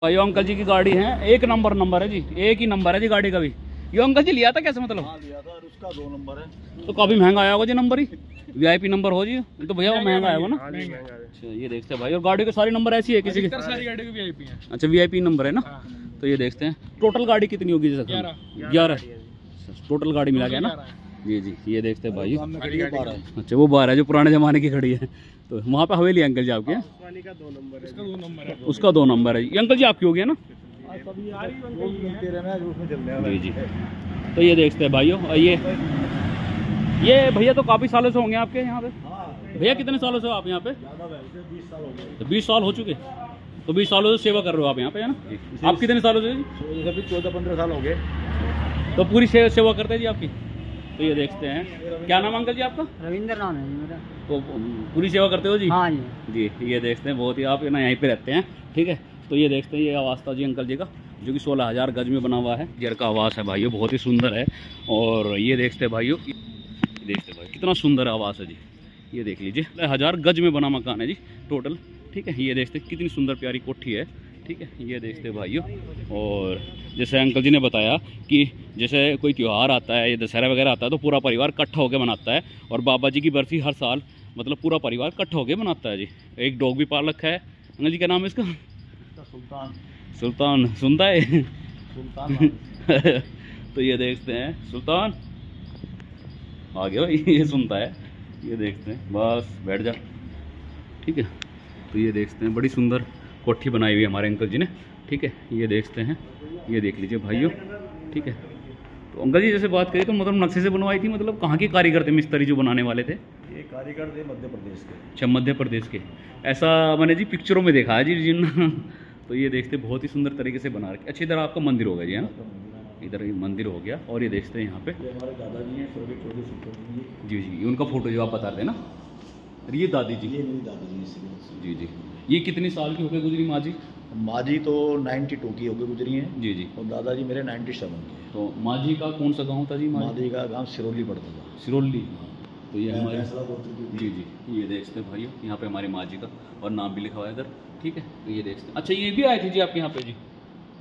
भाई अंकल जी की गाड़ी है, एक नंबर है जी, एक ही नंबर है जी गाड़ी का भी। ये अंकल जी लिया था कैसे मतलब? हाँ लिया था, उसका 2 नंबर है। तो काफी महंगा आया होगा जी नंबर ही, वीआईपी नंबर हो जी तो भैया वो महंगा आएगा ना। हाँ, अच्छा ये देखते हैं भाई, और गाड़ी के सारे नंबर ऐसी है किसी की? सारी गाड़ी की वीआईपी है। अच्छा वीआईपी नंबर है ना। तो ये देखते हैं टोटल गाड़ी कितनी होगी जैसे? 11 टोटल गाड़ी मिला गया ना। जी जी ये देखते हैं भाई। अच्छा वो 12 है जो पुराने जमाने की खड़ी है। तो वहाँ पे हवेली अंकल जी आपके? का 2 नंबर है। उसका 2 नंबर है। ये अंकल जी आपकी हो गया ना? जी जी। तो ये देखते हैं भाइयों, ये भैया तो काफी सालों से होंगे आपके यहाँ पे। भैया कितने सालों से हो आप यहाँ पे? 20 साल हो गए। 20 साल हो चुके। तो 20 सालों से सेवा कर रहे हो आप यहाँ पे है ना? आप कितने सालों से? 14-15 साल हो गए। तो पूरी सेवा करते हैं जी आपकी। तो ये देखते हैं, क्या नाम अंकल जी आपका? रविंद्र नाम है मेरा। तो पूरी सेवा करते हो जी? हाँ जी। जी ये देखते हैं, बहुत ही आप ना यहीं पे रहते हैं, ठीक है। तो ये देखते हैं, ये आवास था जी अंकल जी का, जो कि 16,000 गज में बना हुआ है। जेर का आवास है भाइयों, बहुत ही सुंदर है। और ये देखते हैं भाइयों, देखते भाई कितना सुंदर आवास है जी। ये देख लीजिए, 1000 गज में बना मकान है जी टोटल, ठीक है। ये देखते कितनी सुंदर प्यारी कोठी है, ठीक है। ये देखते भाइयों, और जैसे अंकल जी ने बताया कि जैसे कोई त्यौहार आता है या दशहरा वगैरह आता है तो पूरा परिवार इकट्ठा होकर मनाता है। और बाबा जी की बरसी हर साल मतलब पूरा परिवार इकट्ठा होकर मनाता है जी। एक डॉग भी पाल रखा है। अंकल जी क्या नाम है इसका? सुल्तान। सुल्तान सुनता है? सुल्तान। तो ये देखते हैं, सुल्तान आ गया भाई, ये सुनता है। ये देखते हैं, बस बैठ जा, ठीक है। तो ये देखते हैं, बड़ी सुंदर कोठी बनाई हुई है हमारे अंकल जी ने, ठीक है। ये देखते हैं, ये देख लीजिए भाइयों, ठीक है। तो अंकल जी जैसे बात करें तो मतलब नक्शे से बनवाई थी, मतलब कहाँ के कारीगर थे, मिस्त्री जो बनाने वाले थे? ये कारीगर थे मध्य प्रदेश के। अच्छा मध्य प्रदेश के, ऐसा मैंने जी पिक्चरों में देखा है जी जिन। तो ये देखते बहुत ही सुंदर तरीके से बना रखे। अच्छा इधर आपका मंदिर होगा जी है ना? इधर ये मंदिर हो गया। और ये देखते हैं यहाँ पे हमारे दादाजी हैं, स्वर्गीय जी जी, उनका फोटो जो आप बता रहे हैं ना, ये दादी जी? ये मेरी दादाजी। जी जी। ये कितनी साल की होकर गुजरी माँ जी? माँ जी तो 92 की होकर गुजरी हैं जी जी। और दादाजी मेरे 97 के। तो माँ जी का कौन सा गाँव था जी? माँ जी का गाँव सिरोली पड़ता था। सिरोली। तो ये हमारे जी। जी जी, ये देखते हैं भाइयों, यहाँ पे हमारी माँ जी का और नाम भी लिखा हुआ है इधर, ठीक है। तो ये देखते हैं। अच्छा ये भी आए थे जी आपके यहाँ पे जी,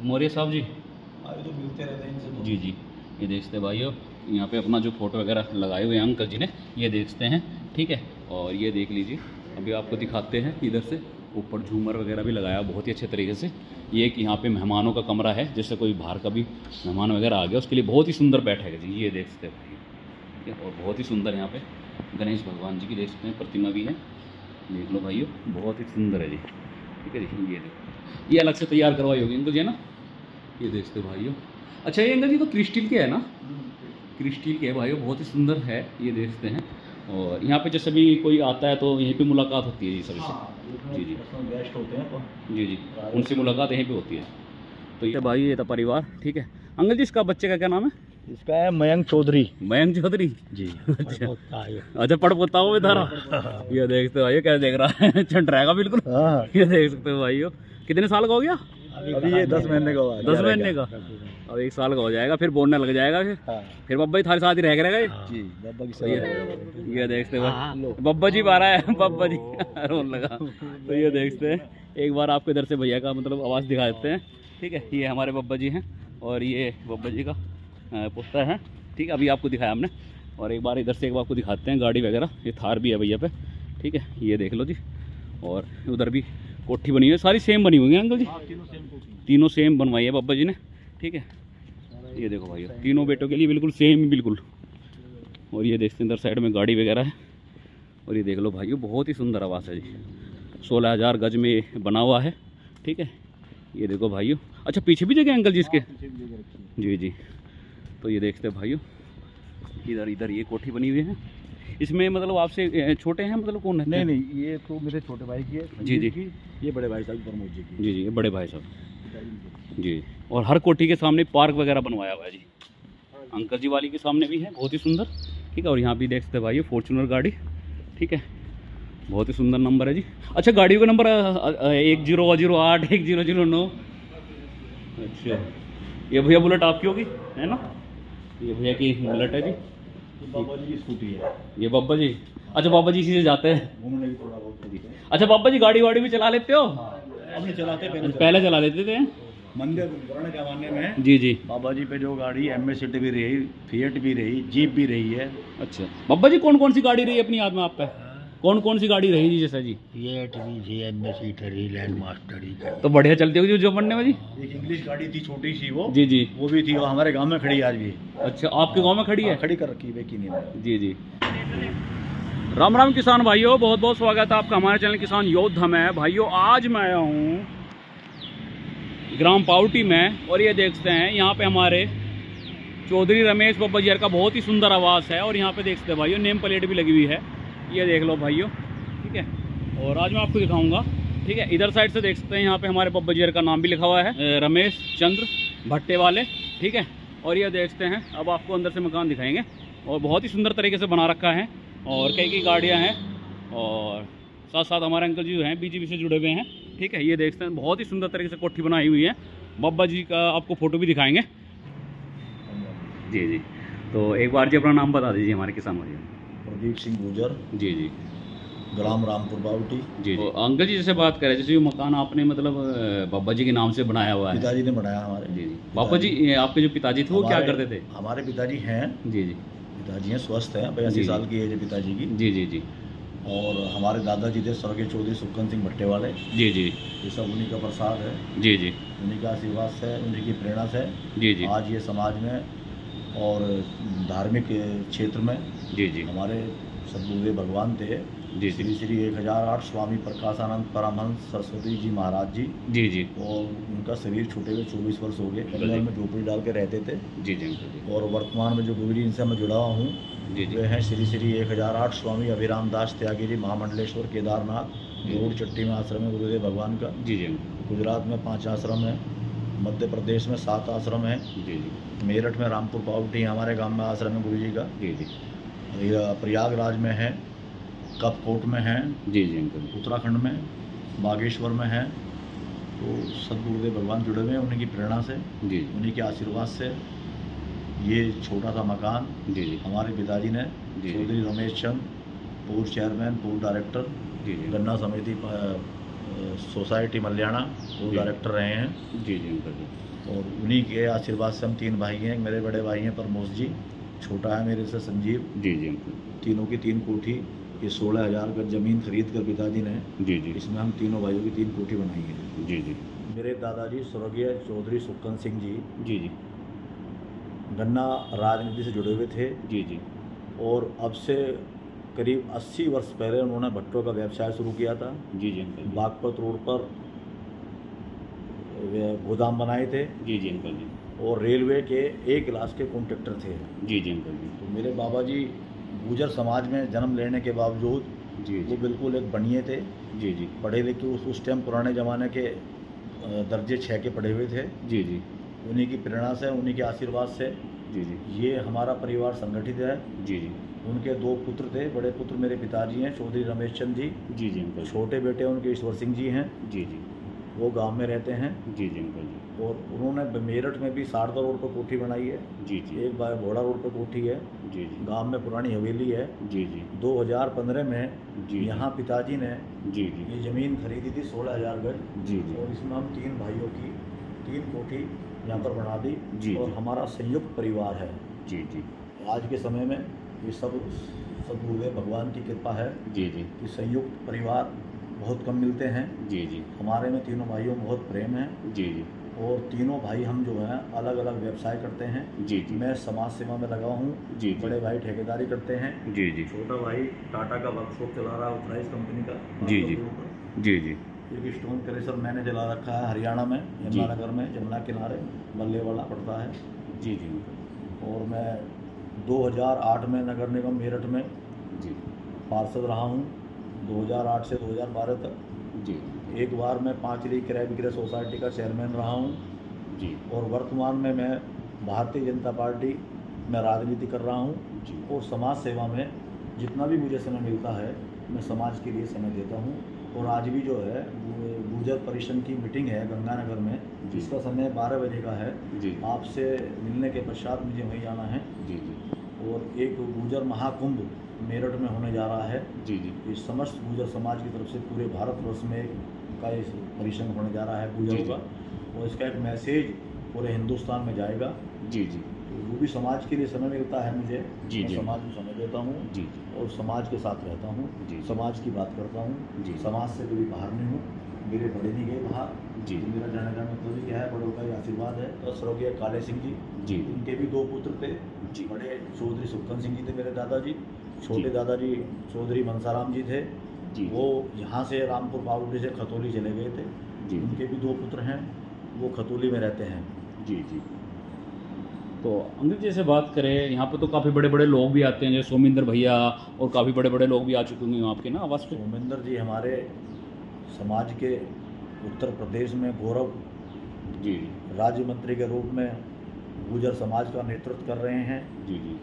मौर्य साहब जी? अभी तो मिलते रहते हैं इनसे। जी जी। ये देखते हैं भाइयों, यहाँ पे अपना जो फोटो वगैरह लगाए हुए हैं अंकल जी ने, ये देखते हैं, ठीक है। और ये देख लीजिए, अभी आपको दिखाते हैं इधर से, ऊपर झूमर वगैरह भी लगाया बहुत ही अच्छे तरीके से। ये कि यहाँ पे मेहमानों का कमरा है, जैसे कोई बाहर का भी मेहमान वगैरह आ गया उसके लिए बहुत ही सुंदर बैठक है जी। ये देखते हैं भाई, ठीक है। और बहुत ही सुंदर यहाँ पे गणेश भगवान जी की देख सकते हैं प्रतिमा भी है, देख लो भाइयों, बहुत ही सुंदर है जी, ठीक है। देखिए ये देखो, ये अलग से तैयार करवाई होगी अंकल जी है ना? ये देखते भाइयों। अच्छा ये अंकल जी तो क्रिस्टल के है ना? क्रिस्टल के है भाइयों, बहुत ही सुंदर है। ये देखते हैं, और यहाँ पे जैसे भी कोई आता है तो यहीं पे मुलाकात होती है जी सभी से। जी जी गेस्ट होते हैं तो जी जी, उनसे मुलाकात यहीं पे होती है। तो ये भाई ये था परिवार, ठीक है। अंकल जी इसका बच्चे का क्या नाम है? इसका है मयंक चौधरी। मयंक चौधरी जी। अच्छा अच्छा, पढ़ पोता हो बेचारा। ये देखते हो भाई, कैसे देख रहा है, चंट रहेगा बिल्कुल। ये देख सकते हो भाई, कितने साल का हो गया अभी? ये 10 महीने का हुआ। 10 महीने का, अब 1 साल का हो जाएगा, फिर बोलने लग जाएगा। फिर बब्बा जी थारे साथ ही रहेगा ये जी। बब्बा की सही। ये देखते हो बब्बा जी आ रहा है, बब्बा जी रोन लगा। तो ये देखते हैं, एक बार आपको इधर से भैया का मतलब आवाज़ दिखा देते हैं, ठीक है। ये हमारे बब्बा जी हैं और ये बब्बा जी का पोता है, ठीक है। अभी आपको दिखाया हमने, और एक बार इधर से एक बार आपको दिखाते हैं गाड़ी वगैरह। ये थार भी है भैया पे, ठीक है। ये देख लो जी, और उधर भी कोठी बनी हुई है, सारी सेम बनी हुई है अंकल जी? तीनों सेम बनवाई है बब्बा जी ने, ठीक है। ये देखो भाई, तीनों बेटों के लिए बिल्कुल सेम बिल्कुल। और ये देखते हैं इधर साइड में गाड़ी वगैरह है। और ये देख लो भाइयों, बहुत ही सुंदर आवास है जी, 16,000 गज में बना हुआ है, ठीक है। ये देखो भाइयों। अच्छा पीछे भी जगह अंकल जी इसके? जी जी। तो ये देखते हैं भाइयों, इधर ये कोठी बनी हुई है। इसमें मतलब आपसे छोटे हैं मतलब कौन है? नहीं, ये तो मेरे छोटे भाई की है। जी जी। ये बड़े भाई साहब प्रमोद जी की। जी जी, ये बड़े भाई साहब जी। और हर कोठी के सामने पार्क वगैरह बनवाया हुआ है जी। अंकल जी वाली के सामने भी है, बहुत ही सुंदर, ठीक है। और यहाँ भी देख सकते हैं भाई, फॉर्चूनर गाड़ी, ठीक है, बहुत ही सुंदर नंबर है जी। अच्छा गाड़ियों का नंबर 1008 1009। अच्छा ये भैया बुलेट आपकी होगी है ना? ये भैया की बुलेट है जी, बाबा जी की स्कूटी है ये बाबा जी। अच्छा बाबा जी इसी से जाते हैं घूमने की थोड़ा बहुत। अच्छा बाबा जी गाड़ी वाड़ी भी चला लेते हो? अपने चलाते पहले चला लेते थे। मंदिर पुराने जमाने में जी जी। बाबा जी पे जो गाड़ी एम सिटी भी रही, फिएट भी रही, जीप भी रही है। अच्छा बाबा जी, कौन कौन सी गाड़ी रही है अपनी याद में आप पे? कौन कौन सी गाड़ी रही जी जैसा जी? फिएट भी थी, एम सीटर ही, लैंड मास्टर ही। तो बढ़िया चलती होगी जो बनने में जी। एक इंग्लिश गाड़ी थी छोटी सी, वो जी जी, वो भी थी, वो हमारे गांव में खड़ी है आज भी। अच्छा आपके गांव में खड़ी है? खड़ी कर रखी है बेकी नहीं। जी जी। राम राम किसान भाइयों, बहुत बहुत स्वागत है आपका हमारे चैनल किसान योद्धा में। भाइयों आज मैं आया हूँ ग्राम पावटी में, और ये देखते हैं यहाँ पे हमारे चौधरी रमेश बब्बा जी का बहुत ही सुंदर आवास है। और यहाँ पे देखते हैं भाइयों नेम प्लेट भी लगी हुई है, ये देख लो भाइयों, ठीक है। और आज मैं आपको दिखाऊंगा, ठीक है। इधर साइड से देख सकते हैं यहाँ पे हमारे बब्बा जी का नाम भी लिखा हुआ है, रमेश चंद्र भट्टे वाले, ठीक है। और ये देखते हैं, अब आपको अंदर से मकान दिखाएंगे, और बहुत ही सुंदर तरीके से बना रखा है, और कई कई गाड़ियाँ हैं, और साथ साथ हमारे अंकल जी जो हैं बीजेपी से जुड़े हुए हैं, ठीक है। ये देखते हैं बहुत ही सुंदर तरीके से कोठी बनाई हुई है। बब्बा जी का आपको फ़ोटो भी दिखाएंगे। जी जी, तो एक बार जी अपना नाम बता दीजिए हमारे किसान भाई। प्रदीप सिंह गुजर। जी जी। ग्राम रामपुर बावटी। जी जी। अंकल जी जैसे बात करें, जैसे ये मकान आपने मतलब बाबा जी के नाम से बनाया हुआ है? पिताजी ने बनाया हमारे। जी जी। बाबा जी आपके जो पिताजी थे वो क्या करते थे? हमारे पिताजी हैं। जी जी। पिताजी हैं, स्वस्थ हैं, 82 साल की एज है पिताजी की। जी जी जी। और हमारे दादाजी थे स्वर्गीय चौधरी सुक्कन सिंह भट्टे वाले। जी जी। ये सब उन्हीं का प्रसाद है। जी जी। उन्हीं का आशीर्वाद से, उन्हीं की प्रेरणा से जी जी आज ये समाज में और धार्मिक क्षेत्र में जी जी हमारे सदगुरुदेव भगवान थे जी श्री श्री 1008 स्वामी प्रकाशानंद परमहंस सरस्वती जी महाराज जी जी जी। और उनका शरीर छूटे हुए 24 वर्ष हो गए। बंगाल में झोपड़ी डाल के रहते थे जी जी। और वर्तमान में जो गुरुजी इनसे मैं जुड़ा हुआ हूँ वे हैं श्री श्री 1008 स्वामी अभिराम दास त्यागी जी महामंडलेश्वर केदारनाथ रोड चट्टी में आश्रम है गुरुदेव भगवान का जी जी। गुजरात में 5 आश्रम है, मध्य प्रदेश में 7 आश्रम है जी जी। मेरठ में रामपुर पावटी हमारे गांव में आश्रम है गुरु जी का जी जी। प्रयागराज में है, कपकोट में है जी जी। उत्तराखंड में बागेश्वर में है। तो सदगुरुदेव भगवान जुड़े हुए हैं, उन्हीं की प्रेरणा से जी, उन्हीं के आशीर्वाद से ये छोटा सा मकान जी जी हमारे पिताजी ने चौधरी रमेश चंद, पूर्व चेयरमैन, पूर्व डायरेक्टर जी जी गन्ना समिति सोसाइटी मल्याणा, पूर्व डायरेक्टर रहे हैं जी जी। और उन्हीं के आशीर्वाद से हम 3 भाई हैं। मेरे बड़े भाई हैं प्रमोद जी, छोटा है मेरे से संजीव जी जी। तीनों की 3 कोठी, ये 16,000 गज जमीन खरीद कर पिताजी ने जी जी इसमें हम तीनों भाइयों की 3 कोठी बनाई है जी जी। मेरे दादाजी स्वर्गीय चौधरी सुक्कन सिंह जी जी जी गन्ना राजनीति से जुड़े हुए थे जी जी। और अब से करीब 80 वर्ष पहले उन्होंने भट्टों का व्यवसाय शुरू किया था जी जी। बागपत रोड पर गोदाम बनाए थे जी जी अंकल जी। और रेलवे के A क्लास के कॉन्ट्रैक्टर थे जी जी अंकल जी। तो मेरे बाबा जी गुजर समाज में जन्म लेने के बावजूद जी वो बिल्कुल एक बनिए थे जी जी। पढ़े लिखे उस टाइम पुराने ज़माने के दर्जे 6 के पढ़े हुए थे जी जी। उन्हीं की प्रेरणा से, उन्हीं के आशीर्वाद से जी जी ये हमारा परिवार संगठित है जी जी। उनके 2 पुत्र थे, बड़े पुत्र मेरे पिताजी हैं चौधरी रमेश चंद जी जी जी अंकल। छोटे बेटे उनके ईश्वर सिंह जी हैं जी जी, वो गांव में रहते हैं जी जी अंकल जी। और उन्होंने मेरठ में भी शारदा रोड पर कोठी बनाई है जी जी। एक बार घोड़ा रोड पर कोठी है जी जी। गांव में पुरानी हवेली है जी जी। 2015 में जी यहाँ पिताजी ने जी जी ये ज़मीन खरीदी थी 16,000 गज जी जी। और इसमें हम 3 भाइयों की 3 कोठी यहाँ पर बना दी जी। और हमारा संयुक्त परिवार है जी जी। आज के समय में ये सब सदगुरुदेव भगवान की कृपा है जी जी कि संयुक्त परिवार बहुत कम मिलते हैं जी जी। हमारे में तीनों भाइयों में बहुत प्रेम है जी जी। और तीनों भाई हम जो हैं अलग अलग व्यवसाय करते हैं जी जी। मैं समाज सेवा में लगा हूँ जी। बड़े भाई ठेकेदारी करते हैं जी जी। छोटा भाई टाटा का वर्कशॉप चला रहा है उत्तराइज कंपनी का जी जी जी जी। एक स्टोन क्रेशर मैंने चला रखा है हरियाणा में, यमुनानगर में, जमुना किनारे बल्ले वाला पड़ता है जी जी। और मैं 2008 में नगर निगम मेरठ में जी पार्षद रहा हूँ, 2008 से 2012 तक जी। एक बार मैं 5 क्रय विक्रय सोसाइटी का चेयरमैन रहा हूँ जी। और वर्तमान में मैं भारतीय जनता पार्टी में राजनीति कर रहा हूँ जी। और समाज सेवा में जितना भी मुझे समय मिलता है मैं समाज के लिए समय देता हूँ। और आज भी जो है गुजर परिषद की मीटिंग है गंगानगर में, जिसका समय 12 बजे का है जी। आपसे मिलने के पश्चात मुझे वहीं जाना है जी जी। और एक गुजर महाकुंभ मेरठ में होने जा रहा है जी जी। इस समस्त गुजर समाज की तरफ से पूरे भारतवर्ष में एक का इस परिश्रम होने जा रहा है गुजरों का, और इसका एक मैसेज पूरे हिंदुस्तान में जाएगा। जी जी। तो वो भी समाज के लिए समय मिलता है मुझे, मैं समाज को समय देता हूँ और समाज के साथ रहता हूँ, समाज की बात करता हूँ, समाज से कभी बाहर नहीं हूँ। मेरे बड़े नहीं गए बाहर जी, तो मेरा जाने का मतलब ही क्या है, बड़ों का ही आशीर्वाद है। और स्वर्गीय काले सिंह जी, इनके भी 2 पुत्र थे जी। बड़े चौधरी सुखन सिंह जी थे मेरे दादाजी, छोटे दादाजी चौधरी मनसाराम जी थे जी। वो यहाँ से रामपुर पावड़ी से खतौली चले गए थे जी। उनके भी 2 पुत्र हैं, वो खतौली में रहते हैं जी जी। तो अंकल जी से बात करें, यहाँ पे तो काफ़ी बड़े बड़े लोग भी आते हैं, जैसे सोमेंद्र भैया और काफ़ी बड़े बड़े लोग भी आ चुके होंगे आपके ना आवाज़ पे। सोमेंद्र जी हमारे समाज के उत्तर प्रदेश में गौरव जी राज्य मंत्री के रूप में गुर्जर समाज का नेतृत्व कर रहे हैं जी जी।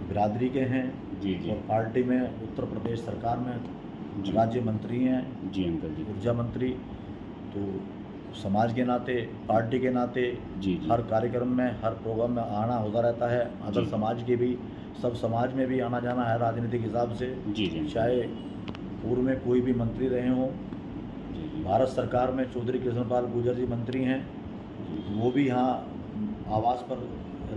बिरादरी के हैं जी जी। और पार्टी में उत्तर प्रदेश सरकार में राज्य मंत्री हैं जी अंकल जी, ऊर्जा मंत्री। तो समाज के नाते, पार्टी के नाते जी जी। हर कार्यक्रम में, हर प्रोग्राम में आना होता रहता है। अदर समाज के भी, सब समाज में भी आना जाना है राजनीतिक हिसाब से जी जी। चाहे पूर्व में कोई भी मंत्री रहे हों, भारत सरकार में चौधरी कृष्णपाल गुर्जर जी मंत्री हैं, वो भी यहाँ आवास पर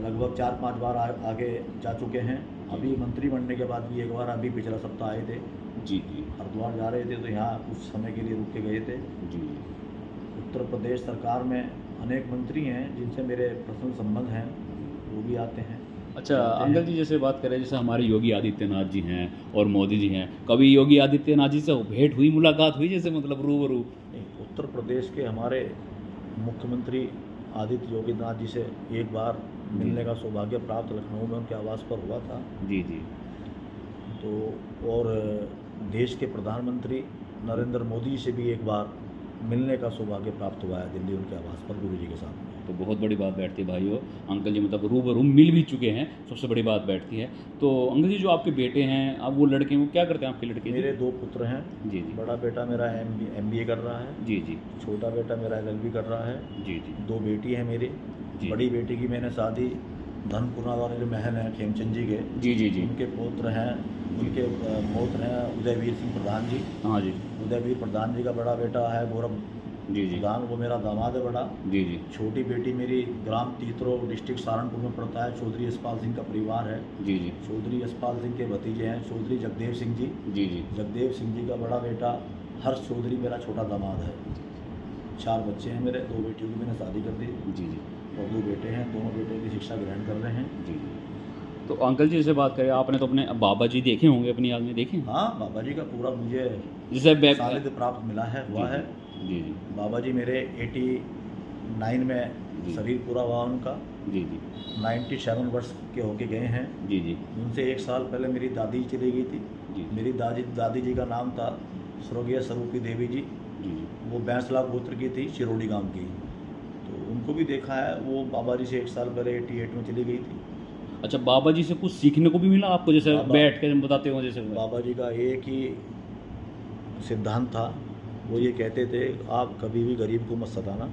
लगभग 4-5 बार आगे जा चुके हैं। अभी मंत्री बनने के बाद भी एक बार अभी पिछला सप्ताह आए थे जी जी। हरिद्वार जा रहे थे तो यहाँ कुछ समय के लिए रुक के गए थे जी। उत्तर प्रदेश सरकार में अनेक मंत्री हैं जिनसे मेरे पर्सनल संबंध हैं, वो भी आते हैं। अच्छा अंकल जी, जैसे बात करें, जैसे हमारे योगी आदित्यनाथ जी हैं और मोदी जी हैं, कभी योगी आदित्यनाथ जी से भेंट हुई, मुलाकात हुई, जैसे मतलब रूबरू? उत्तर प्रदेश के हमारे मुख्यमंत्री आदित्य योगीनाथ जी से एक बार मिलने का सौभाग्य प्राप्त लखनऊ में उनके आवास पर हुआ था जी जी। तो और देश के प्रधानमंत्री नरेंद्र मोदी से भी एक बार मिलने का सौभाग्य प्राप्त हुआ है दिल्ली उनके आवास पर गुरु जी के साथ। तो बहुत बड़ी बात बैठती है भाइयों, अंकल जी मतलब रूबरू मिल भी चुके हैं, सबसे बड़ी बात बैठती है। तो अंकल जी, जो आपके बेटे हैं, अब वो लड़के वो क्या करते हैं आपके लड़के? मेरे 2 पुत्र हैं जी जी। बड़ा बेटा मेरा MBA कर रहा है जी जी। छोटा बेटा मेरा LLB कर रहा है जी जी। 2 बेटी हैं मेरी। बड़ी बेटी की मैंने शादी धनपुरा वाले जो महल हैं खेमचंद जी के जी जी जी, उनके पौत्र हैं, उनके पौत्र हैं उदयवीर सिंह प्रधान जी। हाँ जी। उदयवीर प्रधान जी का बड़ा बेटा है गौरव जी जी प्रधान, वो मेरा दामाद है बड़ा जी जी। छोटी बेटी मेरी ग्राम तीतरो डिस्ट्रिक्ट सहारनपुर में पड़ता है, चौधरी यशपाल सिंह का परिवार है जी जी। चौधरी यशपाल सिंह के भतीजे हैं चौधरी जगदेव सिंह जी जी जी। जगदेव सिंह जी का बड़ा बेटा हर्ष चौधरी मेरा छोटा दामाद है। 4 बच्चे हैं मेरे, 2 बेटियों की मैंने शादी कर दी जी जी। और 2 बेटे हैं, दोनों बेटे की शिक्षा ग्रहण कर रहे हैं जी जी। तो अंकल जी से बात करें, आपने तो अपने बाबा जी देखे होंगे, अपनी याद में देखे? हाँ, बाबा जी का पूरा मुझे जैसे सानिध्य प्राप्त मिला है, हुआ है जी जी। बाबा जी मेरे 89 में शरीर पूरा हुआ उनका जी जी। 97 वर्ष के होके गए हैं जी जी। उनसे 1 साल पहले मेरी दादी चली गई थी जी। मेरी दादी जी का नाम था स्वर्गीय स्वरूपी देवी जी जी। वो बैंसला गोत्र की थी, चिरोड़ी गांव की। तो उनको भी देखा है, वो बाबा जी से 1 साल पहले 88 में चली गई थी। अच्छा, बाबा जी से कुछ सीखने को भी मिला आपको, जैसे बैठ के बताते हो? जैसे बाबा जी का एक ही सिद्धांत था, वो ये कहते थे आप कभी भी गरीब को मत सताना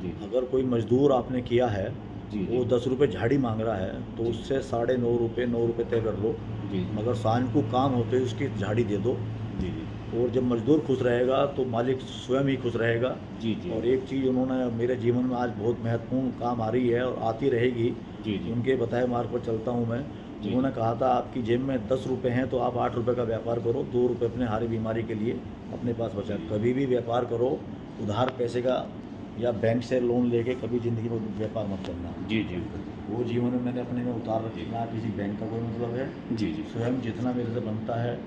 जी। अगर कोई मजदूर आपने किया है जी, वो 10 रुपये झाड़ी मांग रहा है तो उससे 9.5 रुपये तय कर लो जी। मगर सांझ को काम होते उसकी झाड़ी दे दो जी जी। और जब मजदूर खुश रहेगा तो मालिक स्वयं ही खुश रहेगा जी जी। और एक चीज़ उन्होंने मेरे जीवन में आज बहुत महत्वपूर्ण काम आ रही है और आती रहेगी जी जी। उनके बताए मार्ग पर चलता हूँ मैं। उन्होंने कहा था आपकी जेब में 10 रुपये हैं तो आप 8 रुपये का व्यापार करो, 2 रुपये अपने हारी बीमारी के लिए अपने पास बचा। कभी भी व्यापार करो उधार पैसे का या बैंक से लोन लेके कभी ज़िंदगी में व्यापार मत करना जी जी। वो जीवन में मैंने अपने में उतार रखना, किसी बैंक का कोई मतलब है जी जी। स्वयं जितना मेरे से बनता है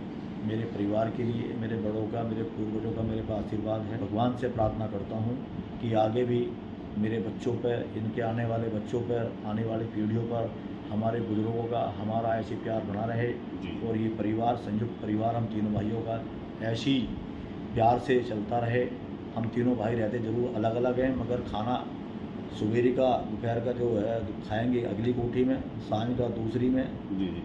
मेरे परिवार के लिए, मेरे बड़ों का, मेरे पूर्वजों का मेरे पास आशीर्वाद है। भगवान से प्रार्थना करता हूँ कि आगे भी मेरे बच्चों पर, इनके आने वाले बच्चों पर, आने वाली पीढ़ियों पर हमारे बुजुर्गों का हमारा ऐसे प्यार बना रहे और ये परिवार, संयुक्त परिवार हम तीनों भाइयों का ऐसी प्यार से चलता रहे। हम तीनों भाई रहते जरूर अलग अलग हैं मगर खाना सवेरे का दोपहर का जो है खाएंगे अगली कोठी में, सांझ का दूसरी में,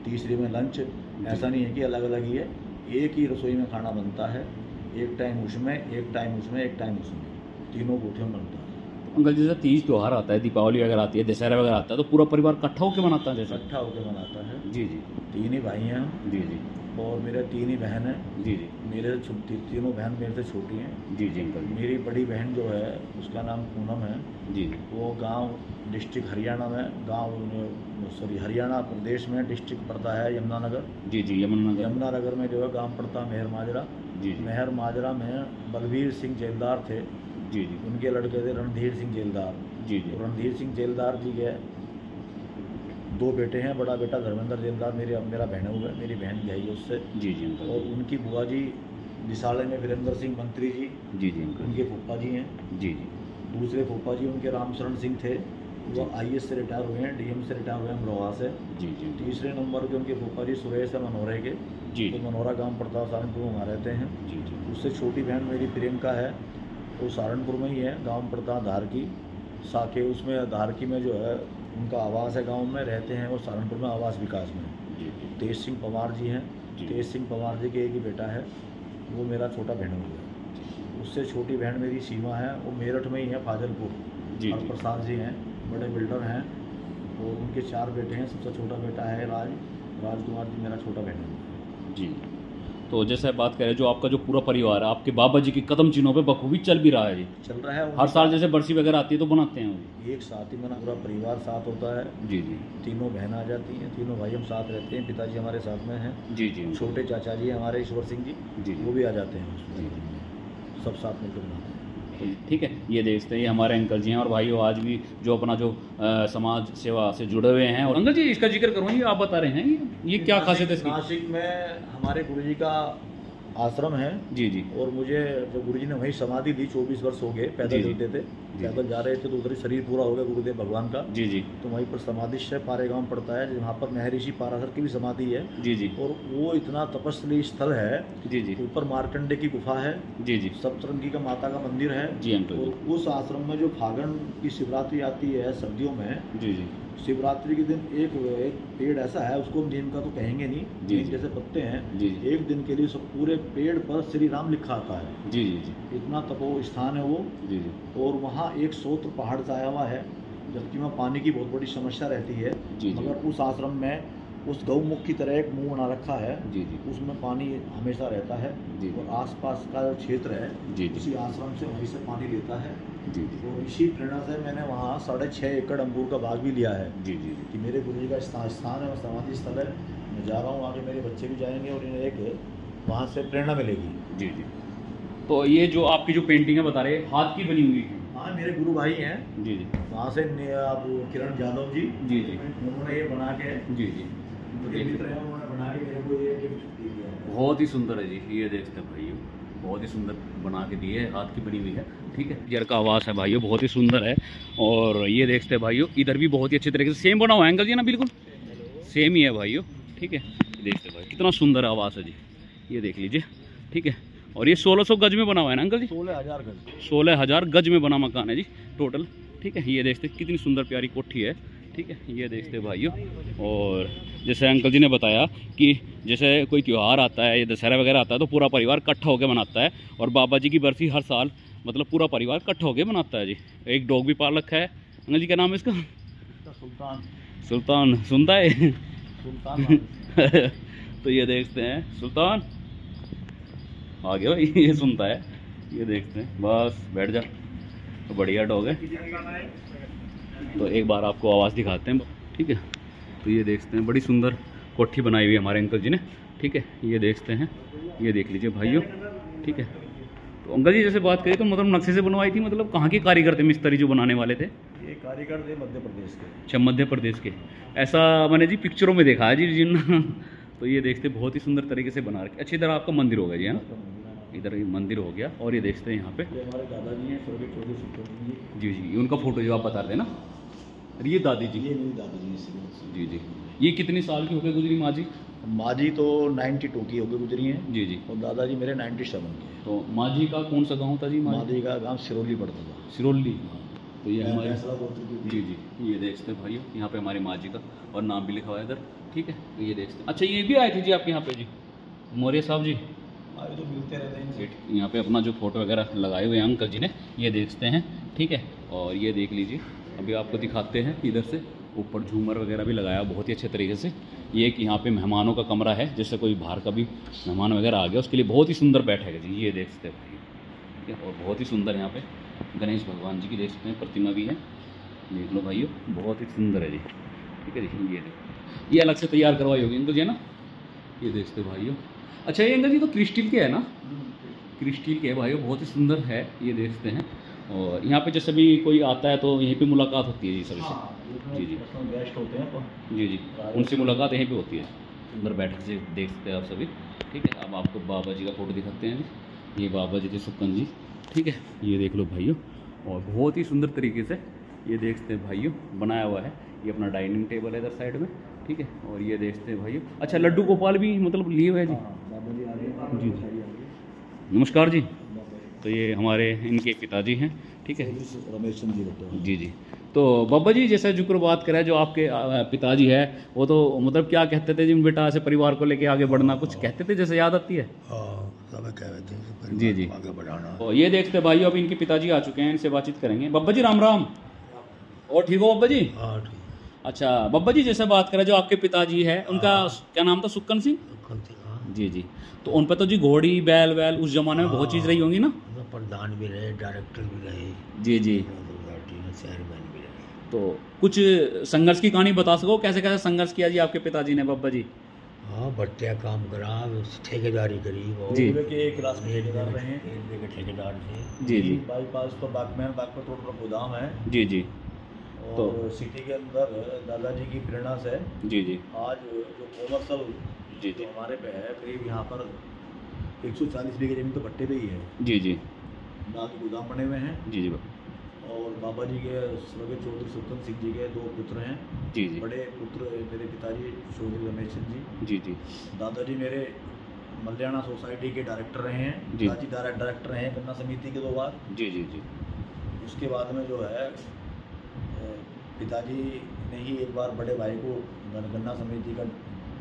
तीसरी में लंच। ऐसा नहीं है कि अलग अलग ही है, एक ही रसोई में खाना बनता है, एक टाइम उसमें, एक टाइम उसमें, एक टाइम उसमें, तीनों कोठियों में बनता है। अंकल जैसे तीज त्यौहार आता है, दीपावली वगैरह आती है, दशहरा वगैरह आता है, तो पूरा परिवार इकट्ठा होकर मनाता है? जैसे इकट्ठा होकर मनाता है जी जी। 3 ही भाई हैं जी जी। और मेरे 3 ही बहन हैं। जी जी। मेरे तीनों बहन मेरे से छोटी हैं। जी जी अंकल। मेरी बड़ी बहन जो है उसका नाम पूनम है। जी। वो गांव डिस्ट्रिक्ट हरियाणा में हरियाणा प्रदेश में डिस्ट्रिक्ट पड़ता है यमुनानगर। जी जी यमुनानगर में जो है गांव पड़ता है मेहर माजरा। जी। मेहर माजरा में बलबीर सिंह जेलदार थे। जी जी। उनके लड़के थे रणधीर सिंह जेलदार। जी जी। रणधीर सिंह जेलदार जी के 2 बेटे हैं। बड़ा बेटा धर्मेंद्र जेलदार मेरा बहन हुआ है, मेरी बहन गई है उससे। जी जी अंकल। और उनकी बुआ जी दिसाले में वीरेंद्र सिंह मंत्री जी। जी जी अंकल। उनके फूफा जी हैं। जी जी। दूसरे फूफा जी उनके रामचरण सिंह थे, वो IAS से रिटायर हुए हैं, DM से रिटायर हुए हैं अमरोहा से। जी जी। तीसरे नंबर के उनके फूफा जी सुरेश है मनोरे के। जी। तो मनोरा गांव पड़ता है सहारनपुर में, वहाँ रहते हैं। जी जी। उससे छोटी बहन मेरी प्रियंका है, वो सहारनपुर में ही है, गांव पड़ता है धारकी साके। उसमें धारकी में जो है उनका आवास है, गांव में रहते हैं, और सहारनपुर में आवास विकास में। तेज सिंह पवार जी हैं। तेज सिंह पवार जी के एक ही बेटा है, वो मेरा छोटा बहन हुआ। उससे छोटी बहन मेरी सीमा है, वो मेरठ में ही है फाजिलपुर। और प्रसाद जी हैं, बड़े बिल्डर हैं, और उनके 4 बेटे हैं। सबसे छोटा बेटा है राजकुमार जी, मेरा छोटा बहन है। जी। तो जैसे बात करें जो आपका जो पूरा परिवार है, आपके बाबा जी के कदम चिन्हों पे बखूबी चल भी रहा है जी। चल रहा है। हर साल जैसे बरसी वगैरह आती है तो बनाते हैं वो एक साथ ही बना, पूरा परिवार साथ होता है। जी जी। तीनों बहन आ जाती हैं, तीनों भाई हम साथ रहते हैं। पिताजी हमारे साथ में हैं। जी जी। छोटे चाचा जी हमारे ईश्वर सिंह जी, वो भी आ जाते हैं। सब साथ मिलकर बनाते हैं। ठीक है, ये देखते हैं, ये हमारे अंकल जी हैं। और भाइयों आज भी जो अपना जो समाज सेवा से जुड़े हुए हैं। और अंकल जी इसका जिक्र करूँ, ये आप बता रहे हैं ये क्या खासियत है इसकी? नासिक में हमारे गुरुजी का आश्रम है। जी जी। और मुझे जो गुरुजी ने वहीं समाधि दी, 24 वर्ष हो गए। पैदल चलते थे, पैदल जा रहे थे तो उधर शरीर पूरा हो गया गुरुदेव भगवान का। जी जी। तो वहीं पर समाधिश है, पारेगांव पड़ता है, जहाँ पर महर्षि पाराशर की भी समाधि है। जी जी। और वो इतना तपस्वी स्थल है। जी जी। ऊपर मार्कंडे की गुफा है। जी जी। सप्तरंगी का माता का मंदिर है। जी अंकल। और उस आश्रम में जो फागण की शिवरात्रि आती है सर्दियों में। जी जी। शिवरात्रि के दिन एक पेड़ ऐसा है, उसको नीम का तो कहेंगे नहीं, नीम जैसे पत्ते हैं। जी जी। एक दिन के लिए सब पूरे पेड़ पर श्री राम लिखा आता है। जी जी जी। इतना तपो स्थान है वो। जी जी। और वहाँ एक सोत्र पहाड़ से आया हुआ है, जबकि वहाँ पानी की बहुत बड़ी समस्या रहती है। जी। मगर उस आश्रम में उस गौमुख की तरह एक मुंह बना रखा है। जी जी। उसमें पानी हमेशा रहता है। जी। और आसपास का जो क्षेत्र है, जी, इसी आश्रम से वहीं से पानी लेता है। जी जी। और इसी प्रेरणा से मैंने वहाँ 6.5 एकड़ अंगूर का बाग भी लिया है। जी जी। कि मेरे गुरु जी का स्थान है, समाधि स्थल है, मैं जा रहा हूँ, आगे मेरे बच्चे भी जाएंगे और इन्हें एक वहाँ से प्रेरणा मिलेगी। जी जी। तो ये जो आपकी जो पेंटिंग है बता रहे हाथ की बनी हुई है? हाँ, मेरे गुरु भाई हैं। जी जी। वहाँ से आप किरण यादव जी। जी जी। उन्होंने ये बना के। जी जी। उन्होंने बना के मेरे को ये गिफ्ट दिया है। बहुत ही सुंदर है जी, ये देखते हैं भाइयों, बहुत ही सुंदर बना के दी है, हाथ की बनी हुई है। ठीक है, जर का आवास है भाइयों, बहुत ही सुंदर है। और ये देखते हैं भाइयों, इधर भी बहुत ही अच्छे तरीके से सेम बना हुआ है अंकल जी ना, बिल्कुल सेम ही है भाइयों। ठीक है, देखते भाई कितना सुंदर आवास है जी, ये देख लीजिए। ठीक है, और ये 1600 गज में बना हुआ है ना अंकल जी? 16,000 गज। 16,000 गज में बना मकान है जी टोटल। ठीक है, ये देखते कितनी सुंदर प्यारी कोठी है। ठीक है, ये देखते भाइयों। और जैसे अंकल जी ने बताया कि जैसे कोई त्यौहार आता है या दशहरा वगैरह आता है तो पूरा परिवार इकट्ठा होकर मनाता है। और बाबा जी की बरसी हर साल मतलब पूरा परिवार इकट्ठा होकर मनाता है जी। एक डॉग भी पाल रखा है अंकल जी, क्या नाम है इसका? सुल्तान। सुल्तान सुनता है? सुल्तान। तो ये देखते हैं, सुल्तान आ गया भाई, ये सुनता है। ये देखते हैं, बस बैठ जा, तो बढ़िया डॉग है। तो एक बार आपको आवाज़ दिखाते हैं। ठीक है, तो ये देखते हैं, बड़ी सुंदर कोठी बनाई हुई है हमारे अंकल जी ने। ठीक है, ये देखते हैं, ये देख लीजिए भाइयों। ठीक है, तो अंकल जी जैसे बात करें तो मतलब नक्शे से बनवाई थी, मतलब कहाँ के कारीगर थे, मिस्त्री जो बनाने वाले थे? ये कारीगर थे मध्य प्रदेश के। अच्छा, मध्य प्रदेश के। ऐसा मैंने जी पिक्चरों में देखा है जी जिन। तो ये देखते बहुत ही सुंदर तरीके से बना रखे। अच्छी तरह आपका मंदिर हो गया जी, है ना? इधर ये मंदिर हो गया। और ये देखते हैं यहाँ पे हमारे दादाजी हैं, छोटे जी जी, उनका फोटो जो आप बता रहे हैं ना, ये दादी जी, ये मेरी दादी जी जी। ये कितनी साल की होकर गुजरी माँ जी? माँ जी तो 92 की होकर गुजरी हैं। जी जी। और दादाजी मेरे 97 के। तो माँ जी का कौन सा गांव था जी? माँ जी का गांव सिरोली पड़ता था। सिरोली। तो ये हमारे जी जी, ये देखते हैं भाइयों, यहाँ पे हमारी माँ जी का और नाम भी लिखा हुआ है इधर। ठीक है, तो ये देखते हैं। अच्छा, ये भी आए थे जी आपके यहाँ पे जी, मौर्य साहब जी? अभी तो मिलते रहते हैं। यहाँ पे अपना जो फोटो वगैरह लगाए हुए हैं अंकल जी ने, ये देखते हैं। ठीक है, और ये देख लीजिए, अभी आपको दिखाते हैं इधर से। ऊपर झूमर वगैरह भी लगाया बहुत ही अच्छे तरीके से। ये एक यहाँ पे मेहमानों का कमरा है, जैसे कोई बाहर का भी मेहमान वगैरह आ गया उसके लिए बहुत ही सुंदर बैठक है जी। ये देख सकते हैं भाई, ठीक है। और बहुत ही सुंदर यहाँ पे गणेश भगवान जी की देख सकते हैं प्रतिमा भी है, देख लो भाइयों, बहुत ही सुंदर है जी, ठीक है जी। ये देखो, ये अलग से तैयार करवाई होगी इनको जी, है ना। ये देख सकते भाइयों। अच्छा ये अंकल जी तो क्रिस्टल के है ना, क्रिस्टल के है भाइयों, बहुत ही सुंदर है। ये देखते हैं। और यहाँ पे जैसे भी कोई आता है तो यहीं पे मुलाकात होती है जी सभी से। जी जी, गेस्ट होते हैं तो जी जी, उनसे मुलाकात यहीं पे होती है। सुंदर बैठक से देख सकते हैं आप सभी, ठीक है। अब आपको बाबा जी का फोटो दिखाते हैं जी, ये बाबा जी थे सुक्कन जी, ठीक है। ये देख लो भाइयों, और बहुत ही सुंदर तरीके से ये देखते हैं भाइयों बनाया हुआ है। ये अपना डाइनिंग टेबल है इधर साइड में, ठीक है। और ये देखते हैं भाइयों, अच्छा लड्डू गोपाल भी मतलब लिए हुए हैं जी। जी जी, नमस्कार जी। तो ये हमारे इनके पिताजी हैं, ठीक है, रमेश चंद जी। जी जी। तो बाबा जी जैसे जिक्र बात करें, जो आपके पिताजी है वो तो मतलब क्या कहते थे जी बेटा, ऐसे परिवार को लेके आगे बढ़ना, कुछ कहते थे जैसे याद आती है? जी जी, आगे बढ़ाना। तो ये देखते भाई, अब इनके पिताजी आ चुके हैं, इनसे बातचीत करेंगे। बब्बा जी राम राम। और ठीक हो बब्बा जी? अच्छा बब्बा जी जैसे बात करें, जो आपके पिताजी है उनका क्या नाम था? सुक्कन सिंह जी जी। तो उन पर तो जी घोड़ी बैल वैल उस जमाने में बहुत चीज़ रही होंगी ना? प्रधान भी रहे, डायरेक्टर भी रहे। जी जी, चेयरमैन भी रहे। तो कुछ संघर्ष की कहानी बता सको, कैसे कैसे संघर्ष किया जी आपके पिताजी ने बब्बा जी? हाँ, बढ़िया काम करा, ठेकेदारी करी जी। एक क्लास में ठेकेदार रहे हैं, रेलवे के ठेकेदार थे जी जी। बाईपास तो बागपत रोड पर गोदाम है जी जी। तो सिटी के अंदर दादाजी की प्रेरणा से जी जी आज जो कॉमर्शियल जी जो हमारे पे है, करीब यहाँ पर 140 बीघे जमीन तो भट्टे पे ही है। जी जी, दाल के गोदाम बने हुए हैं। जी जी। और बाबा जी के स्वर्गीय चौधरी सुक्कन सिंह जी के 2 पुत्र हैं। जी जी। बड़े पुत्र मेरे पिताजी चौधरी रमेश चंद जी। जी जी। दादाजी मेरे मल्याणा सोसाइटी के डायरेक्टर रहे हैं, दादाजी डायरेक्टर रहे हैं गन्ना समिति के 2 बार। जी जी जी। उसके बाद में जो है पिताजी ने ही एक बार बड़े भाई को गन्ना समिति का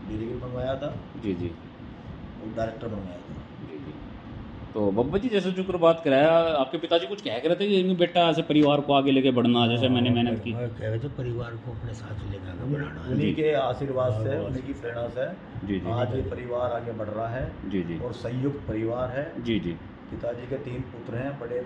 डेलीगेट बनवाया था। जी जी। और डायरेक्टर बनवाया था। जी जी। तो बब्बा जी जैसे जो बात कराया, आपके पिताजी कुछ कह रहे थे कि बेटा ऐसे परिवार को आगे लेके बढ़ना, जैसे मैंने मेहनत की? कह रहे थे परिवार को अपने साथ लेकर आगे बढ़ाना। उन्हीं के आशीर्वाद से, उन्हीं की प्रेरणा से जी जी आज ये परिवार आगे बढ़ रहा है। जी जी। और संयुक्त परिवार है। जी जी। पिताजी के 3 पुत्र हैं। बड़े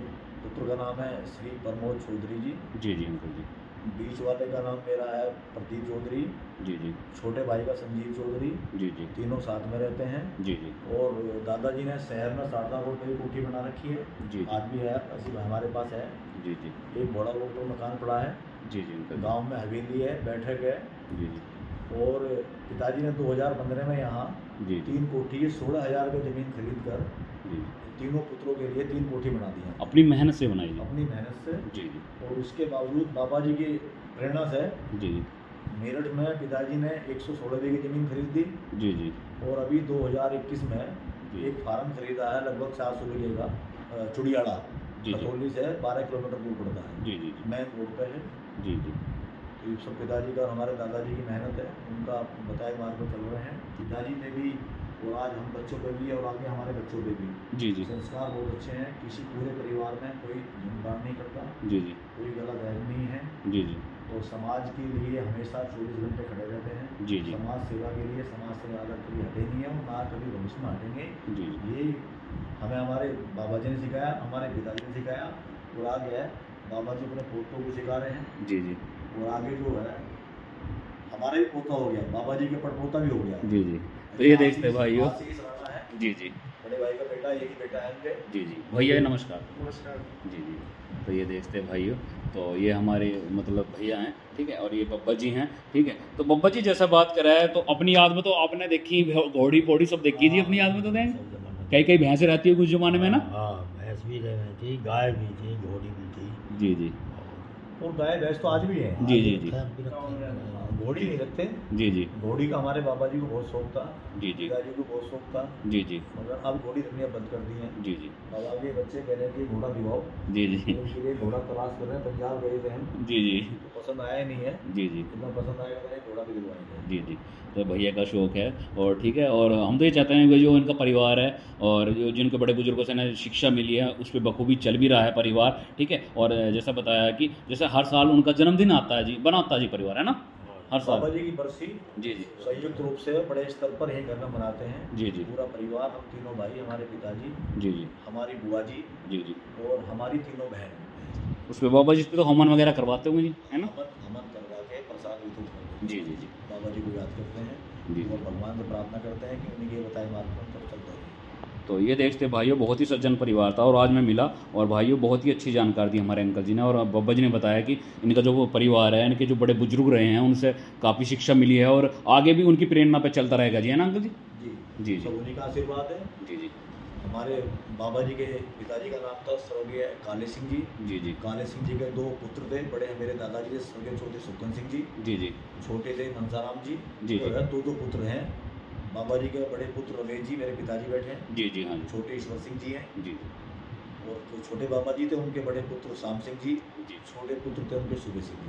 पुत्र का नाम है श्री प्रमोद चौधरी जी। जी जी अंकल जी। बीच वाले का नाम मेरा है प्रदीप चौधरी। जी जी। छोटे भाई का संजीव चौधरी। जी जी। तीनों साथ में रहते हैं। जी जी। और दादाजी ने शहर में शारदा रोड पर कोठी बना रखी है। जी। आज भी है, ऐसी हमारे पास है। जी जी। एक बड़ा रोड पर मकान पड़ा है। जी जी। गांव में हवेली है, बैठक है। जी जी। और पिताजी ने 2015 में यहाँ 3 कोठी 16,000 की जमीन खरीद कर तीनों पुत्रों के लिए 3 कोठी बना दी है। अपनी मेहनत से बनाई? अपनी मेहनत से। जी जी। और उसके बावजूद बाबा जी की प्रेरणा से जी मेरठ में पिताजी ने 116 बीघे जमीन खरीद दी। जी जी। और अभी 2021 में एक फार्म खरीदा है लगभग 400 बीघे का, चुड़ियाड़ा खतौली से 12 किलोमीटर दूर पड़ता है। जी जी। मेन रोड पे है। जी जी। तो सब पिताजी का और हमारे दादाजी की मेहनत है, उनका बताए मार्ग पर चल रहे हैं। पिताजी ने भी और आज हम बच्चों पे भी और आगे हमारे बच्चों पे भी जी जी संस्कार बहुत अच्छे हैं। किसी पूरे परिवार में कोई धूमधाम नहीं करता। जी जी। कोई गलत रहन नहीं है। जी जी। और समाज के लिए हमेशा 24 घंटे खड़े रहते हैं। जी जी। समाज सेवा के लिए, समाज से अलग कभी हटे नहीं है और ना कभी भविष्य में हटेंगे। जी। ये हमें हमारे बाबा जी ने सिखाया, हमारे पिताजी ने सिखाया और आगे है बाबा जी अपने पोतों को सिखा रहे हैं। जी जी। और आगे जो है हमारा भी पोता हो गया, बाबा जी के पड़पोता भी हो गया। जी जी। तो ये देखते हैं भाइयों। जी जी। बड़े भाई का बेटा, एक ही बेटा है उनके। जी जी। भैया नमस्कार। नमस्कार। जी जी। तो ये देखते हैं भाइयों, तो ये हमारे मतलब भैया हैं, ठीक है। और ये बब्बा जी हैं, ठीक है। तो बब्बा जी जैसा बात करा है, तो अपनी याद में तो आपने देखी घोड़ी पोड़ी सब देखी थी अपनी याद में? तो दें कई भैंसें रहती है कुछ जमाने में ना? हाँ, भैंस भी रहती, गाय भी थी, घोड़ी भी थी। जी जी। और गाय भैंस तो आज भी है। जी जी जी। घोड़ी नहीं रखते। जी जी। घोड़ी का हमारे बाबा जी को बहुत शौक था। जी जी। पिताजी को बहुत शौक था। जी जी। मगर अब घोड़ी रखनी बंद कर दी है। जी जी। बाबा के बच्चे कह रहे थे घोड़ा दिवाओ। जी जी। उसके लिए घोड़ा तलाश कर रहे हैं, पंजाब गए थे हम। जी जी। तो पसंद आया नहीं है। जी जी। इतना पसंद आएगा तो घोड़ा भी दिलवाएंगे। जी जी। तो भैया का शौक है और ठीक है। और हम तो ये चाहते हैं कि जो इनका परिवार है और जो जिनके बड़े बुजुर्गों से ना शिक्षा मिली है उस पर बखूबी चल भी रहा है परिवार, ठीक है। और जैसा बताया कि जैसे हर साल उनका जन्मदिन आता है जी, बनाता है जी परिवार, है ना? हर साल बाबा जी की बरसी जी जी संयुक्त रूप से बड़े स्तर पर यही घर में मनाते हैं। जी जी पूरा परिवार, हम तीनों भाई, हमारे पिताजी जी जी हमारी बुआ जी जी जी और हमारी तीनों बहन उसमें बाबा जी पे तो हवन वगैरह करवाते होंगे जी, है ना? हवन करवा के प्रसाद वितरित करते हैं। जी जी जी बाबा जी को याद करते हैं जी और भगवान से प्रार्थना करते हैं कि उन्हीं के बताए मार्ग पर चलते रहें। तो ये देखते भाइयों, बहुत ही सज्जन परिवार था और आज मैं मिला और भाइयों बहुत ही अच्छी जानकारी दी हमारे अंकल जी ने। और बाबा जी ने बताया कि इनका जो वो परिवार है, इनके जो बड़े बुजुर्ग रहे हैं, उनसे काफ़ी शिक्षा मिली है और आगे भी उनकी प्रेरणा पे चलता रहेगा जी, है ना अंकल जी? जी जी सब उन्हीं का आशीर्वाद है। जी जी हमारे बाबा जी के पिताजी का नाम था स्वर्गीय काले सिंह जी। जी जी काले सिंह जी के 2 पुत्र थे। बड़े मेरे दादाजी थे स्वर्गीय छोटे सुखन सिंह जी। जी जी छोटे थे मनसाराम जी। जी जो है 2 पुत्र हैं। बाबा जी के बड़े पुत्र रमेश जी मेरे पिताजी बैठे हैं। जी जी हाँ छोटे ईश्वर सिंह जी हैं। जी और जो छोटे बाबा जी थे उनके बड़े पुत्र श्याम सिंह जी। जी छोटे पुत्र थे उनके सूबे सिंह जी।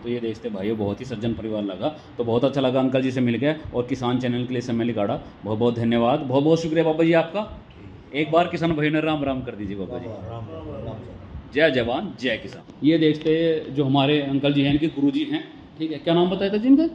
तो ये देखते भाइयों, बहुत ही सज्जन परिवार लगा। तो बहुत अच्छा लगा अंकल जी से मिलकर और किसान चैनल के लिए समय निकाला। बहुत बहुत धन्यवाद, बहुत बहुत शुक्रिया बाबा जी आपका। एक बार किसान भाई ने राम राम कर दीजिए बाबा जी। राम राम राम। जय जवान जय किसान। ये देखते जो हमारे अंकल जी हैं, इनके गुरु जी हैं, ठीक है, क्या नाम बताया था जी इनका?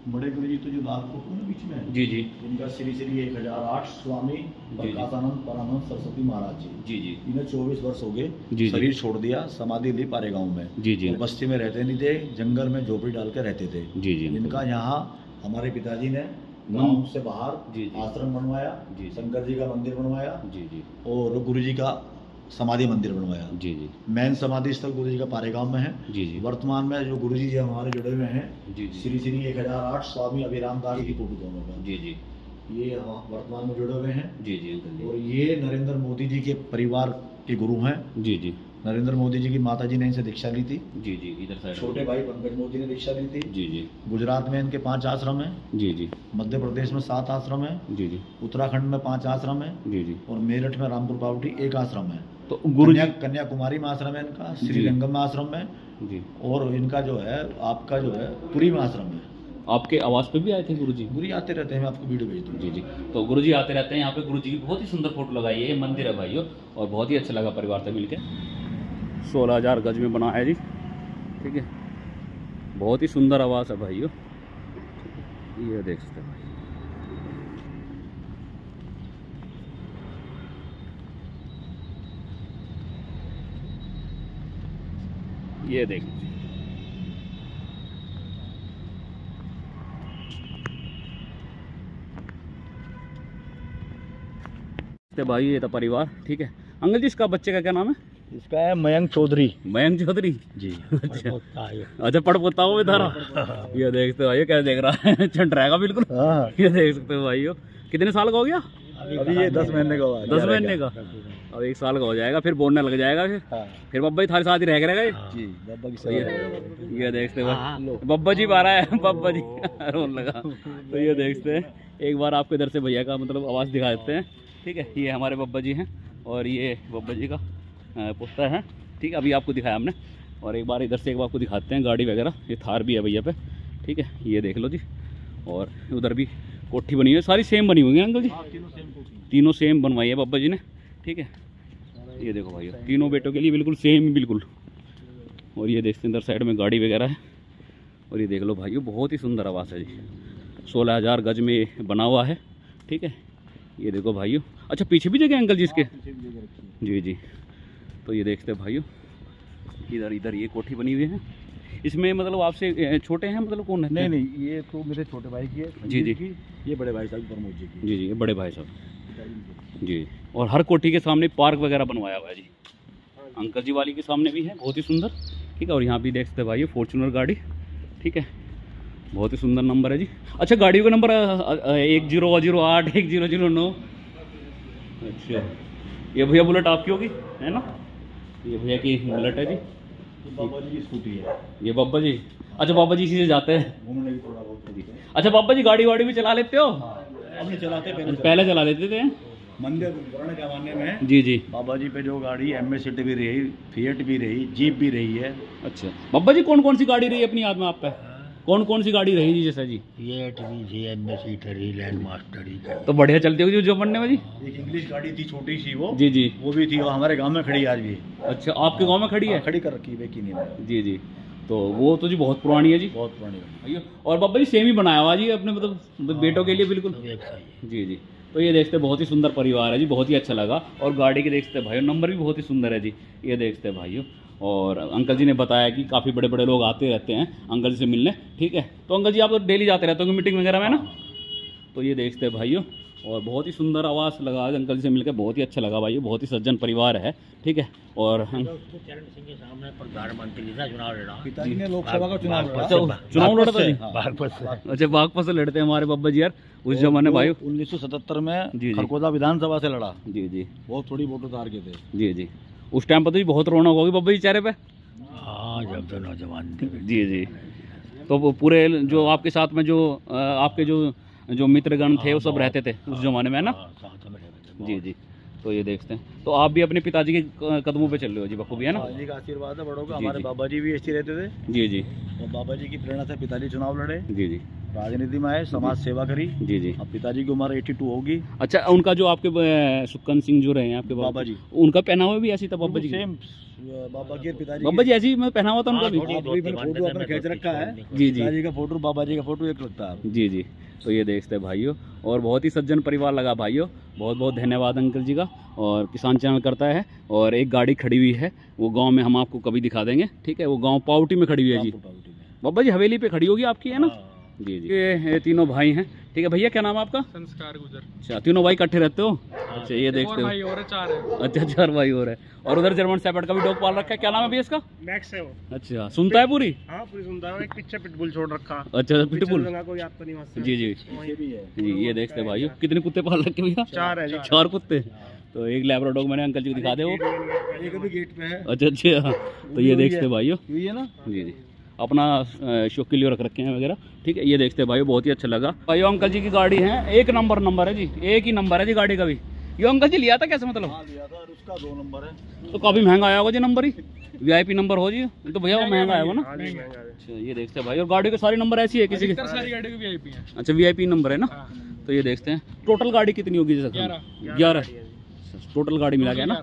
बड़े गुरु जी तो जो लाल फोटो है बीच में, जी जी इनका श्री श्री 1008 स्वामी प्रकाशानंद परानंद सरस्वती महाराज जी। जी जी इन्हें 24 वर्ष हो जी, गए। जी। शरीर छोड़ दिया, समाधि ली पारे गाँव में। जी जी वो बस्ती में रहते नहीं थे, जंगल में झोपड़ी डाल के रहते थे। जी जी इनका यहाँ हमारे पिताजी ने गाँव से बाहर जी, जी। आश्रम बनवाया, जी। शंकर जी का मंदिर बनवाया जी जी और गुरु जी का समाधि मंदिर बनवाया। जी जी मेन समाधि स्थल गुरु जी का पारे गाँव में है। जी जी वर्तमान में जो गुरु जी हमारे जुड़े हुए हैं, जी जी श्री श्री 1008 स्वामी अभिराम दास की फोटो दोनों का, जी जी ये वर्तमान में जुड़े हुए हैं। जी जी अंकल जी और ये नरेंद्र मोदी जी के परिवार के गुरु हैं। जी जी नरेंद्र मोदी जी की माता जी ने इनसे दीक्षा ली थी। जी जी इधर साइड छोटे भाई पंकज मोदी ने दीक्षा ली थी। जी जी गुजरात में इनके 5 आश्रम हैं। जी जी मध्य प्रदेश में 7 आश्रम है। जी जी उत्तराखंड में 5 आश्रम है। जी जी और मेरठ में रामपुर पावटी 1 आश्रम है। तो गुरु जी कन्याकुमारी में आश्रम है इनका, जी। श्रीरंगम में आश्रम है जी और इनका जो है आपका जो है पुरी में आश्रम है। आपके आवास पे भी आए थे गुरु जी? गुरु आते रहते हैं, मैं आपको वीडियो भेज दूँ। जी जी तो गुरु जी आते रहते हैं यहाँ पे। गुरु जी की बहुत ही सुंदर फोटो लगाई है। ये मंदिर है भाइयों और बहुत ही अच्छा लगा परिवार से मिलके। 16,000 गज में बना है जी, ठीक है, बहुत ही सुंदर आवास है भाइयों। ये देख सकते हैं भाई, ये देख लीजिए। भाई ये था परिवार, ठीक है। अंकल जी इसका बच्चे का क्या नाम है? इसका है मयंक चौधरी। मयंक चौधरी जी। अच्छा पड़पोता हो बेचारा। ये देखते हो भाई, क्या देख रहा है, चंट रहेगा बिल्कुल। ये देख सकते हो भाई, कितने साल का हो गया अभी? ये 10 महीने का हुआ। 10 महीने का। अब 1 साल का हो जाएगा, फिर बोलने लग जाएगा। फिर बब्बा जी थारे साथ ही रह रहेगा जी। बब्बा की ये देखते हो बब्बा जी आ रहा है, बब्बा जी रोने लगा। तो ये देखते हैं, एक बार आपको इधर से भैया का मतलब आवाज़ दिखा देते हैं, ठीक है। ये हमारे बब्बा जी हैं और ये बब्बा जी का पुत्र है, ठीक है। अभी आपको दिखाया हमने और एक बार इधर से एक बार आपको दिखाते हैं गाड़ी वगैरह। ये थार भी है भैया पे, ठीक है, ये देख लो जी। और उधर भी कोठी बनी हुई है, सारी सेम बनी हुई है अंकल जी। तीनों सेम बनवाई है बब्बा जी ने, ठीक है। ये देखो भाई, तीनों बेटों के लिए बिल्कुल सेम, बिल्कुल। और ये देखते हैं इधर साइड में गाड़ी वगैरह है। और ये देख लो भाइयों, बहुत ही सुंदर आवास है जी। 16,000 गज में बना हुआ है, ठीक है। ये देखो भाइयों, अच्छा पीछे भी जगह अंकल जी इसके? जी जी। तो ये देखते हैं भाइयों, इधर ये कोठी बनी हुई है। इसमें मतलब आपसे छोटे हैं, मतलब कौन है? नहीं नहीं, ये तो मेरे छोटे भाई की है। जी जी। ये बड़े भाई साहब प्रमोद जी की। जी जी, ये बड़े भाई साहब जी। और हर कोठी के सामने पार्क वगैरह बनवाया हुआ है जी। अंकल जी वाली के सामने भी है, बहुत ही सुंदर, ठीक है। और यहाँ भी देख सकते हैं भाई, फॉर्चूनर गाड़ी, ठीक है, बहुत ही सुंदर नंबर है जी। अच्छा गाड़ियों का नंबर 1008 1009। अच्छा, ये भैया बुलेट आपकी होगी, है ना? ये भैया की बुलेट है जी। बाबा जी की स्कूटी है ये बाबा जी। अच्छा बाबा जी इसी से जाते हैं घूमने की थोड़ा बहुत। अच्छा बाबा जी गाड़ी वाड़ी भी चला लेते हो? अपने चलाते पहले चला लेते थे मंदिर पुराने जमाने में। जी जी। बाबा जी पे जो गाड़ी MS सिटी भी रही, फिएट भी रही, जीप भी रही है। अच्छा बाबा जी, कौन कौन सी गाड़ी रही अपनी याद में आप पे? कौन कौन सी गाड़ी रही जी जैसा जी? लैंड मास्टर ही तो बढ़िया चलती होगी जो बनने में जी। एक इंग्लिश गाड़ी थी छोटी सी, वो जी जी। वो भी थी, वो हमारे गांव में खड़ी है आज भी। अच्छा आपके गांव में खड़ी है? खड़ी कर रखी है बेकी ने। जी जी। तो वो तो जी बहुत पुरानी है जी, बहुत पुरानी है। और बब्बा जी सेम ही बनाया हुआ जी अपने मतलब बेटों के लिए बिल्कुल। जी जी। तो ये देखते बहुत ही सुंदर परिवार है जी, बहुत ही अच्छा लगा। और गाड़ी के देखते भाइयों नंबर भी बहुत ही सुंदर है जी, ये देखते भाइयों। और अंकल जी ने बताया कि काफ़ी बड़े बड़े लोग आते रहते हैं अंकल जी से मिलने, ठीक है। तो अंकल जी आप तो डेली जाते रहते हो मीटिंग वगैरह में ना। तो ये देखते भाइयों, और बहुत ही सुंदर आवाज़ लगा आज अंकल जी से मिलकर, बहुत ही अच्छा लगा भाई, बहुत ही सज्जन परिवार है, ठीक है। और चरण सिंह के सामने प्रधानमंत्री था चुनाव लड़ा, पिताजी ने लोकसभा का चुनाव लड़ा। चुनाव लड़ा था जी, बागपत से। अच्छा बागपत से लड़ते हैं हमारे बब्बा जी यार उस जमाने भाई 1977 में जी, जी। खरगोदा विधानसभा से लड़ा। जी जी बहुत थोड़ी वोट उतार के थे। जी जी। उस टाइम पर तो जी बहुत रौनक होगी बब्बा जी चेहरे पे। हाँ, जब तो नौजवान थे। जी जी। तो वो पूरे जो आपके साथ में जो आपके जो मित्रगण थे वो सब रहते थे उस जमाने में, है ना। साथ में रहते थे। जी जी। तो ये देखते हैं, तो आप भी अपने पिताजी के कदमों पे चल रहे हो जी बखूबी, है ना। पिताजी का आशीर्वाद है बड़ों का। जी, हमारे जी। बाबा जी भी ऐसे रहते थे, जी जी। और बाबा जी की प्रेरणा से पिताजी चुनाव लड़े, जी जी। राजनीति में आए, समाज सेवा करी। जी जी। अब पिताजी की उम्र 82 होगी। अच्छा, उनका जो आपके सुक्कन सिंह जो रहे हैं आपके बाबा जी, उनका पहनावा भी ऐसी था बब्बा जी। सेम बाबा की पिताजी। बब्बा जी ऐसी मैं पहनावा था उनका भी। फोटो अपने खींच रखा है। जी जी। पिताजी का फोटो, बाबा जी का फोटो एक रखता है। जी जी। तो ये देखते हैं भाइयों, और बहुत ही सज्जन परिवार लगा भाइयों। बहुत बहुत धन्यवाद अंकल जी का। और किसान चैनल करता है। और एक गाड़ी खड़ी हुई है वो गांव में, हम आपको कभी दिखा देंगे, ठीक है। वो गांव पावटी में खड़ी हुई है जी, बब्बा जी हवेली पे खड़ी होगी आपकी, है ना। जी जी। ये तीनों भाई हैं, ठीक है। भैया क्या नाम है आपका? संस्कार गुजर। अच्छा, तीनों भाई इकट्ठे रहते हो। अच्छा, ये देखते हो। भाई और 4 है। अच्छा, 4 भाई और है। और उधर जर्मन शेफर्ड का भी डॉग पाल रखा है, क्या नाम है भैया इसका? मैक्स है वो। अच्छा, सुनता है पूरी? हाँ पूरी सुनता है। एक पीछे पिटबुल छोड़ रखा। अच्छा, पिटबुल। कोई याद तो नहीं वहाँ से। जी जी जी। ये देखते हैं भाइयों, कितने कुत्ते पाल रखे भैया? 4 है जी। 4 कुत्ते। तो एक लैब्राडोर डॉग मैंने अंकल जी को दिखा दे वो। एक अभी गेट पे है। अच्छा अच्छा। तो ये देखते हैं भाइयों। यही है ना। जी जी। अपना शौक के लिए रख रखे हैं वगैरह, ठीक है। ये देखते हैं भाइयों, बहुत ही अच्छा लगा भाइयों। अंकल जी की गाड़ी है, एक नंबर है जी, एक ही नंबर है जी गाड़ी का भी। ये अंकल जी लिया था कैसे मतलब? हाँ लिया था, और उसका 2 नंबर है। तो काफी महंगा आया होगा जी नंबर ही, VIP नंबर हो जी तो भैया वो महंगा आएगा ना। हाँ जी, महंगा है। अच्छा, ये देखते हैं भाई। और गाड़ी के सारे नंबर ऐसी है किसी के? सारी गाड़ी की VIP है। अच्छा, VIP नंबर है ना। तो ये देखते हैं टोटल गाड़ी कितनी होगी जैसे? 11 टोटल गाड़ी मिला गया ना।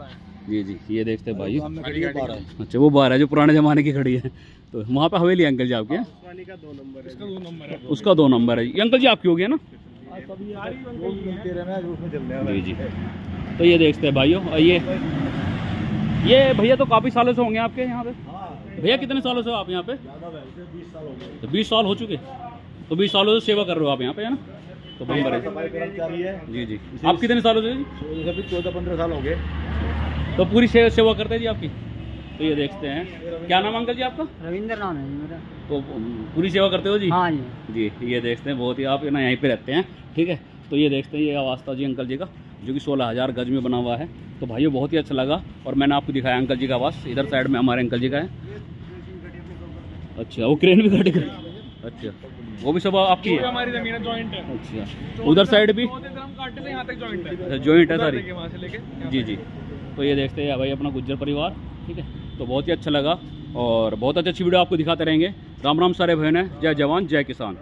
जी जी। ये देखते हैं भाई। अच्छा, वो 12 है जो पुराने जमाने की खड़ी है। तो वहाँ पे हवेली अंकल जी आपकी है? का 2 नंबर है। इसका 2 नंबर है। उसका 2 नंबर है। ये अंकल जी आपकी होगी है ना। जी जी। तो ये देखते हैं भाइयों, और ये भैया तो काफ़ी सालों से होंगे आपके यहाँ पे। भैया कितने सालों से हो आप यहाँ पे? 20 साल हो गए। तो 20 साल हो चुके। तो 20 सालों से सेवा कर रहे हो आप यहाँ पे, है ना। तो नंबर है। सफाई कर्मचारी है। जी जी। आप कितने सालों से जी? 14-15 साल हो गए। तो पूरी सेवा करते हैं जी आपकी। तो ये देखते हैं, क्या नाम अंकल जी आपका? रविंद्र नाम है मेरा। तो पूरी सेवा करते हो जी? हाँ जी। जी। ये देखते हैं, बहुत ही आप ना यहीं पे रहते हैं, ठीक है। तो ये देखते हैं, ये आवाज़ था जी अंकल जी का, जो कि 16,000 गज में बना हुआ है। तो भाइयों बहुत ही अच्छा लगा, और मैंने आपको दिखाया अंकल जी का आवास। इधर साइड में हमारे अंकल जी का है। अच्छा, वो क्रेन भी गाड़ी कर। अच्छा, वो भी सब आपकी है? हमारी जमीन जॉइंट है। अच्छा, उधर साइड भी काटते थे, यहाँ तक जॉइंट है। जॉइंट है सारी। वहाँ से लेके। जी जी। तो ये देखते हैं भाई अपना गुज्जर परिवार, ठीक है। तो बहुत ही अच्छा लगा, और बहुत अच्छी वीडियो आपको दिखाते रहेंगे। राम राम सारे बहन है। जय जवान जय किसान।